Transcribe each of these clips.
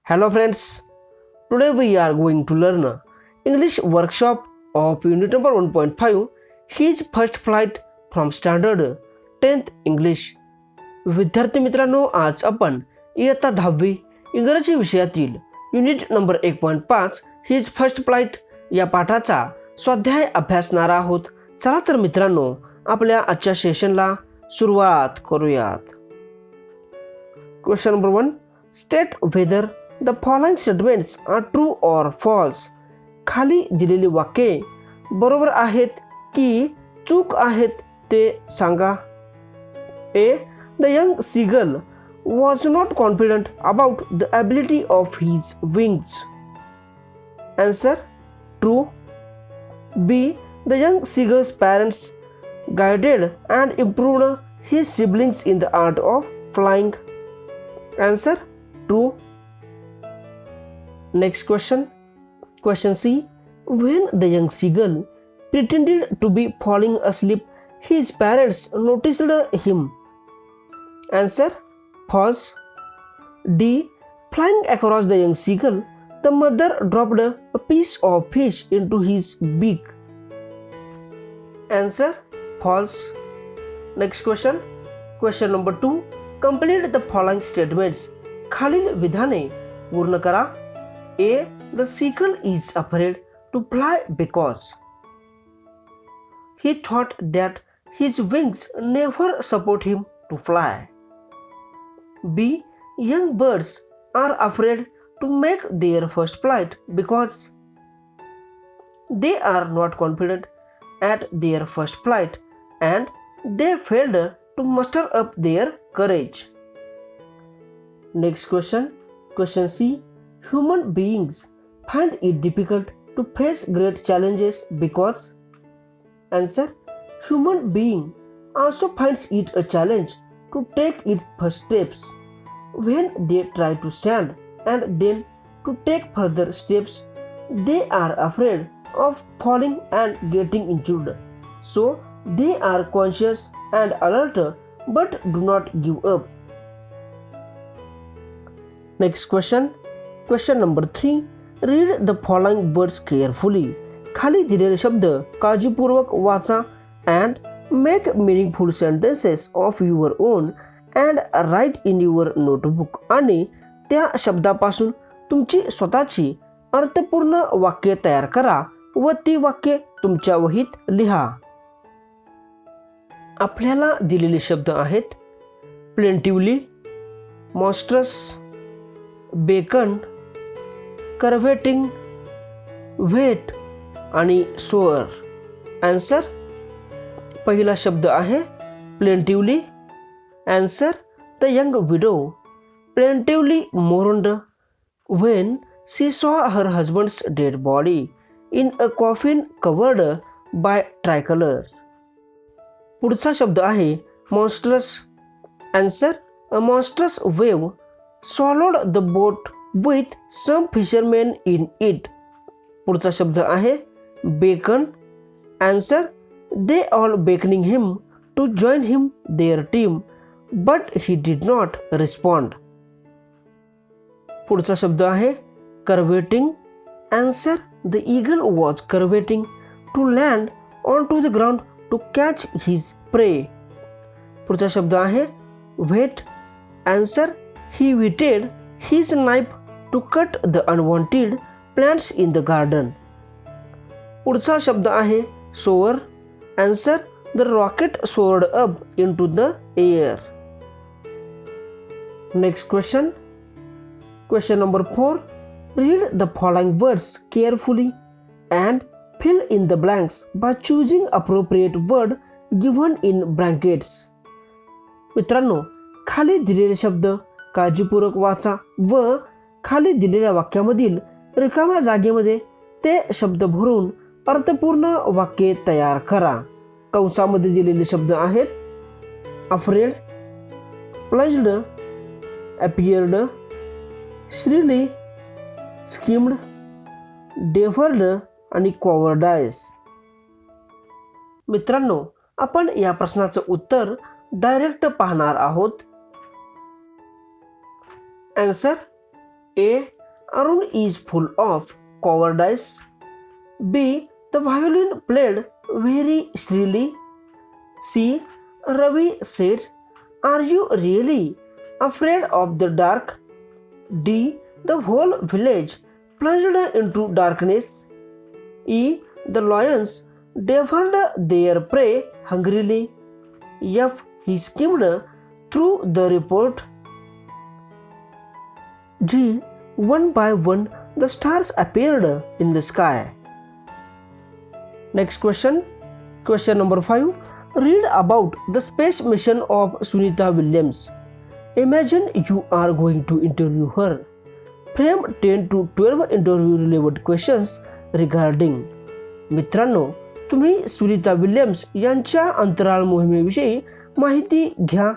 Hello friends, today we are going to learn English workshop of unit number 1.5 His first flight from standard 10th English. विद्यार्थी मित्रांनो, आज आपण इयत्ता 10वी इंग्रजी विषयातील unit number 1.5 his first flight या पाठाचा स्वाध्याय अभ्यासणार आहोत. चला तर मित्रांनो, आपल्या आजच्या सेशनला सुरुवात करूयात. Question number 1, state whether the following statements are true or false. खाली दिलेली वाक्ये बरोबर आहेत की चूक आहेत ते सांगा. A. The young seagull was not confident about the ability of his wings. Answer: true. B. The young seagull's parents guided and improved his siblings in the art of flying. Answer: true. Next question. Question C. When the young seagull pretended to be falling asleep, his parents noticed him. Answer: false. D. Flying across the young seagull, the mother dropped a piece of fish into his beak. Answer: false. Next question. Question number 2. Complete the following statements. खालील विधाने पूर्ण करा. A. The seagull is afraid to fly because he thought that his wings never support him to fly. B. Young birds are afraid to make their first flight because they are not confident at their first flight and they failed to muster up their courage. Next question. Question C. Human beings find it difficult to face great challenges because. Answer: human being also finds it a challenge to take its first steps. When they try to stand and then to take further steps, they are afraid of falling and getting injured. So they are conscious and alert but do not give up. Next question. Question number 3. Read the following words carefully. खाली दिलेले शब्द काळजीपूर्वक वाचा and make meaningful sentences of your own and write in your notebook. आणि त्या शब्दापासून तुमची स्वतःची अर्थपूर्ण वाक्ये तयार करा व ती वाक्ये तुमच्या वहीत लिहा. आपल्याला दिलेले शब्द आहेत प्लेंटिवली, मॉन्स्ट्रस, बेकन, कर्वेटिंग, वेट आणि सोअर. आन्सर: पहिला शब्द आहे plaintively. Answer: the young window plaintively mourned when she saw her husband's dead body in a coffin covered by tricolor. पुढचा शब्द आहे monstrous. Answer: a monstrous wave swallowed the boat with some fishermen in it. पुढचा शब्द आहे bacon. Answer: they all beckoning him to join him their team, but he did not respond. पुढचा शब्द आहे curvating. Answer: the eagle was curvating to land onto the ground to catch his prey. पुढचा शब्द आहे whet. Answer: he whetted his knife to cut the unwanted plants in the garden. पुढचा शब्द आहे soar. Answer: the rocket soared up into the air. Next question. Question number 4. Read the following words carefully and fill in the blanks by choosing appropriate word given in brackets. मित्रांनो, खाली दिलेले शब्द काळजीपूर्वक वाचा व खाली दिलेल्या वाक्यामधील रिकाम्या जागेमध्ये ते शब्द भरून अर्थपूर्ण वाक्ये तयार करा. कंसामध्ये दिलेले शब्द आहेत afraid, plunged, appeared, shrilly, skimmed, deferred आणि कॉवर्डाइस. मित्रांनो, आपण या प्रश्नाचं उत्तर डायरेक्ट पाहणार आहोत. Answer: A. Arun is full of cowardice. B. The violin played very shrilly. C. Ravi said, "Are you really afraid of the dark?" D. The whole village plunged into darkness. E. The lions devoured their prey hungrily. F. He skimmed through the report. G. One by one the stars appeared in the sky. Next question. Question number 5. Read about the space mission of Sunita Williams. Imagine you are going to interview her. Frame 10 to 12 interview relevant questions regarding. मित्रांनो, तुम्ही Sunita Williams यांच्या अंतराळ मोहिमेविषयी माहिती घ्या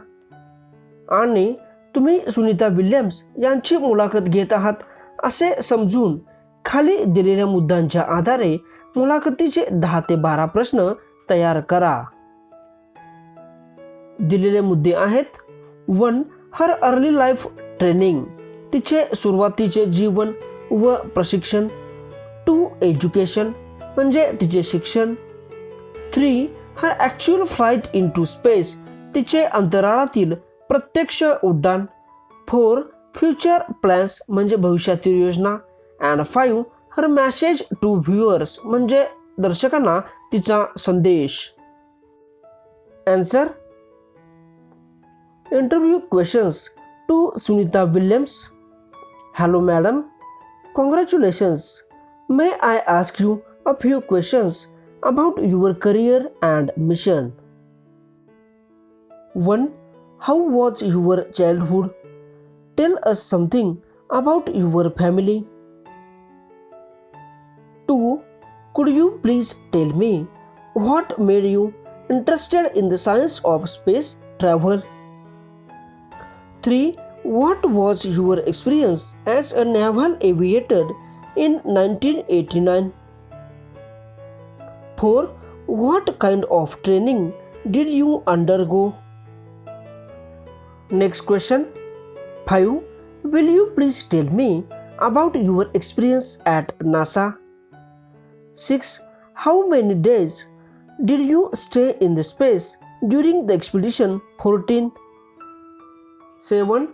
आणि तुम्ही Sunita Williams यांची मुलाखत घेत आहात असे समजून खाली दिलेल्या मुद्द्यांच्या आधारे मुलाखतीचे 10 ते 12 प्रश्न तयार करा. दिलेले मुद्दे आहेत. 1. हर अर्ली लाईफ ट्रेनिंग, तिचे सुरुवातीचे जीवन व प्रशिक्षण. 2. एज्युकेशन, म्हणजे तिचे शिक्षण. 3. हर ॲक्च्युअल फ्लाईट इनटू स्पेस, तिचे अंतराळातील प्रत्यक्ष उड्डाण. 4. फ्युचर प्लॅन्स, म्हणजे भविष्यातील योजना. And 5. Her message to viewers, म्हणजे दर्शकांना तिचा संदेश. Answer. Interview questions to Sunita Williams. Hello madam, congratulations. May I ask you a few questions about your career and mission? 1. How was your childhood? Tell us something about your family. 2. Could you please tell me what made you interested in the science of space travel? 3. What was your experience as a naval aviator in 1989? 4. What kind of training did you undergo? Next question. 5. Will you please tell me about your experience at NASA? 6. How many days did you stay in the space during the expedition 14? 7.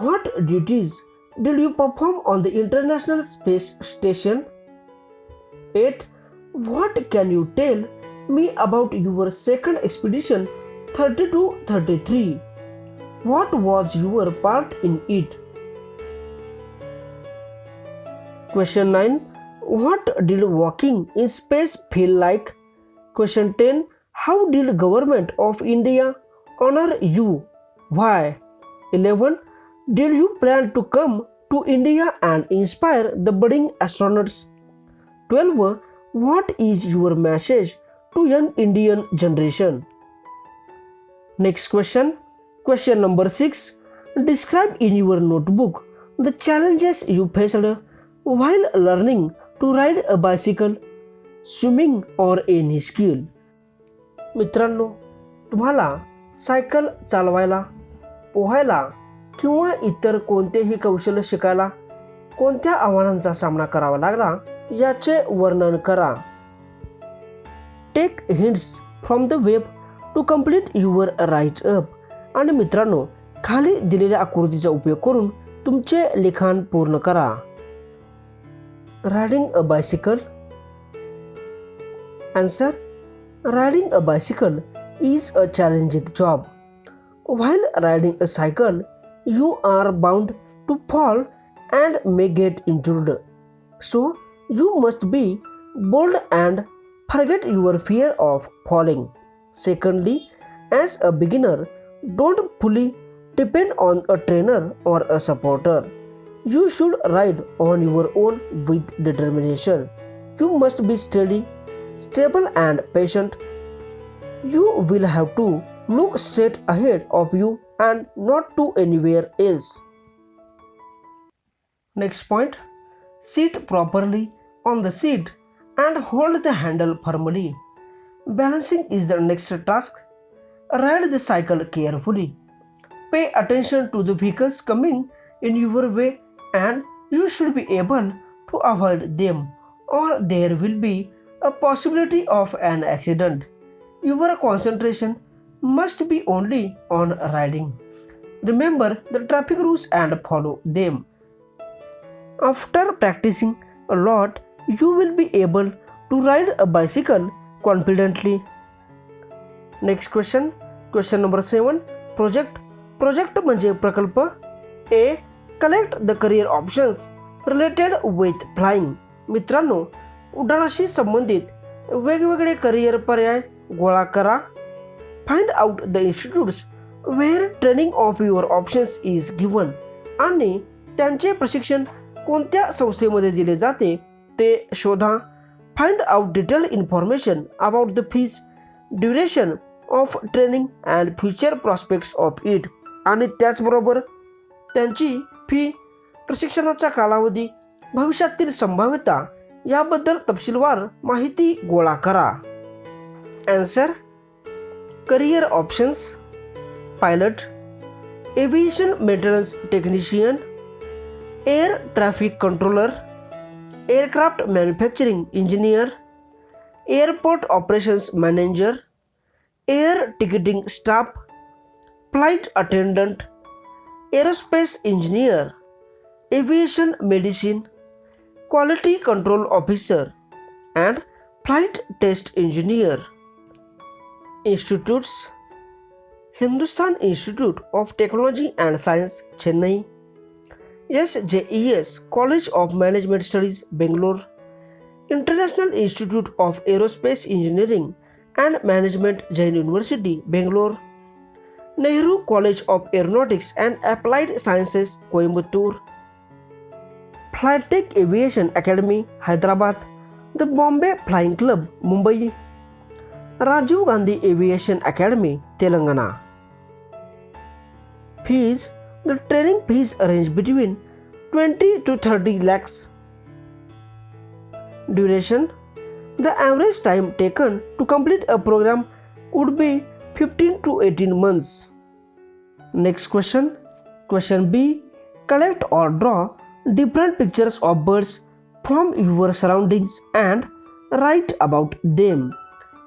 What duties did you perform on the International Space Station? 8. What can you tell me about your second expedition 32-33? What was your part in it? Question 9. What did walking in space feel like? Question 10. How did Government of India honor you? Why? 11. Did you plan to come to India and inspire the budding astronauts? 12. What is your message to young Indian generation? Next question. Question number 6. Describe in your notebook the challenges you faced while learning to ride a bicycle, swimming or any skill. मित्रांनो, तुम्हाला cycle चालवायला, पोहायला किंवा इतर कोणतेही कौशल्य शिकायला कोणत्या आव्हानांचा सामना करावा लागला याचे वर्णन करा. Take hints from the web to complete your write up. आणि मित्रांनो, खाली दिलेल्या आकृतीचा उपयोग करून तुमचे लिखाण पूर्ण करा. Riding a bicycle. Answer. Riding a bicycle is a challenging job. While riding a cycle, you are bound to fall and may get injured. So, you must be bold and forget your fear of falling. Secondly, as a beginner, don't fully depend on a trainer or a supporter. You should ride on your own with determination. You must be steady, stable and patient. You will have to look straight ahead of you and not to anywhere else. Next point. Sit properly on the seat and hold the handle firmly. Balancing is the next task. Ride the cycle carefully. Pay attention to the vehicles coming in your way and You should be able to avoid them, or there will be a possibility of an accident. Your concentration must be only on riding. Remember the traffic rules and follow them. After practicing a lot, you will be able to ride a bicycle confidently. Next question. Question number 7. Project. Project म्हणजे प्रकल्प. A. Collect the career options related with flying. मित्रांनो, उड्डाणाशी संबंधित वेगवेगळे career पर्याय गोळा करा. Find out the institutes where training of your options is given. आणि त्यांचे प्रशिक्षण कोणत्या संस्थेमध्ये दिले जाते ते शोधा. Find out detailed information about the fees, duration of training and future prospects of it. आणि त्याचबरोबर त्यांची फी, प्रशिक्षणाचा कालावधी, भविष्यातील संभाव्यता याबद्दल तपशीलवार माहिती गोळा करा. Answer. Career options: Pilot, Aviation Maintenance Technician, Air Traffic Controller, Aircraft Manufacturing Engineer, Airport Operations Manager, Air Ticketing Staff, Flight Attendant, Aerospace Engineer, Aviation Medicine, Quality Control Officer, and Flight Test Engineer. Institutes: Hindustan Institute of Technology and Science, Chennai, SJES College of Management Studies, Bangalore, International Institute of Aerospace Engineering and Management, Jain University, Bangalore, Nehru College of Aeronautics and Applied Sciences, Coimbatore, Flytech Aviation Academy, Hyderabad, the Bombay Flying Club, Mumbai, Rajiv Gandhi Aviation Academy, Telangana. Fees: the training fees range between 20 to 30 lakhs. Duration: the average time taken to complete a program would be 15 to 18 months. Next question. Question B. Collect or draw different pictures of birds from your surroundings and write about them.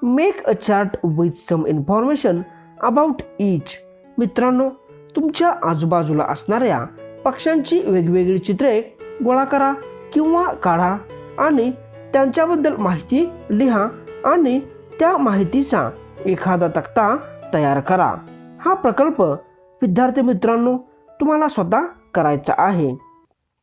Make a chart with some information about each. मित्रांनो, तुमच्या आजूबाजूला असणाऱ्या पक्ष्यांची वेगवेगळी चित्रे गोळा करा किंवा काढा आणि त्यांच्याबद्दल माहिती लिहा आणि त्या माहितीचा एखादा तक्ता तयार करा. हा प्रकल्प विद्यार्थी मित्रांनो तुम्हाला स्वतः करायचा आहे.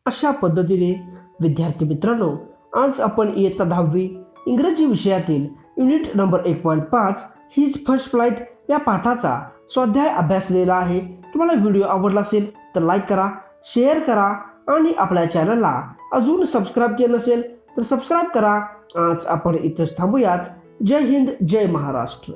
अशा पद्धतीने विद्यार्थी मित्रांनो आज आपण इयत्ता 10वी इंग्रजी विषयातील unit number 1.5 his first flight या पाठाचा स्वाध्याय अभ्यासलेला आहे. तुम्हाला व्हिडिओ आवडला असेल तर लाईक करा, शेअर करा आणि आपल्या चॅनलला अजून सबस्क्राईब केलं नसेल तर सबस्क्राईब करा. आज आपण इथेच थांबूयात. जय हिंद, जय महाराष्ट्र.